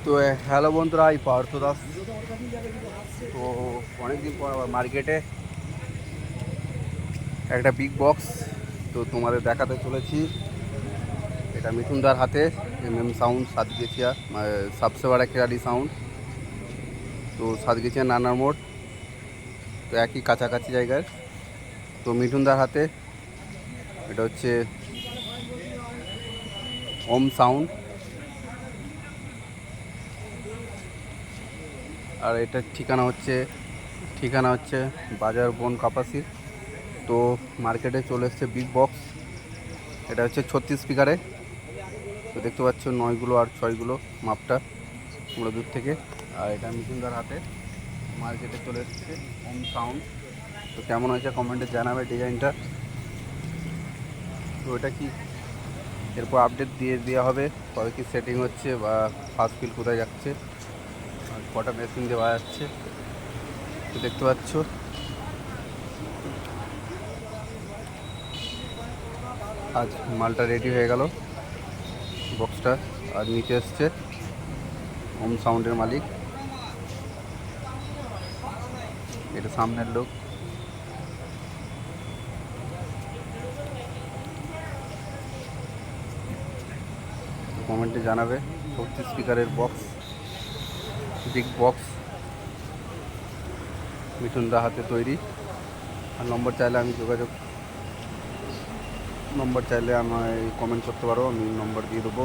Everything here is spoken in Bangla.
তো হ্যালো বন্ধুরা, এই পার্থ দাস। তো অনেকদিন পর আবার মার্কেটে একটা বিগ বক্স তো তোমাদের দেখাতে চলেছি। এটা মিঠুনদার হাতে, সাউন্ড সাতগেছিয়া, सबसे बड़ा खिलाड़ी সাউন্ড। তো সাতগেছিয়া নানার মোড়, তো একই কাছাকাছি জায়গায়। তো মিঠুনদার হাতে এটা হচ্ছে ওম সাউন্ড, আর এটার ঠিকানা হচ্ছে বাজার বন কাপাসি। তো মার্কেটে চলে এসছে বিগ বক্স। এটা হচ্ছে 36 স্পিকারে। তো দেখতে পাচ্ছ 9গুলো আর 6গুলো মাপটা পুরো দূর থেকে। আর এটা মিঠুনদার হাতে মার্কেটে চলে এসছে ওম সাউন্ড। তো কেমন হয়েছে কমেন্টে জানাবে ডিজাইনটা। তো এটা কি এরপর আপডেট দিয়ে দেওয়া হবে, কবে কি সেটিং হচ্ছে বা ফার্স্ট ফিল কোথায় যাচ্ছে আর কটা মেশিন দেওয়া যাচ্ছে। তো দেখতে পাচ্ছ আজ মালটা রেডি হয়ে গেল বক্সটা। আর নিচে এসছে ওম সাউন্ডের মালিক, এটা সামনের লোক। কমেন্টে জানাবে 36 স্পিকারের বক্স, বিগ বক্স মিঠুনদা হাতে তৈরি। আর নম্বর চাইলে আমায় কমেন্ট করতে পারো, আমি নম্বর দিয়ে দেবো।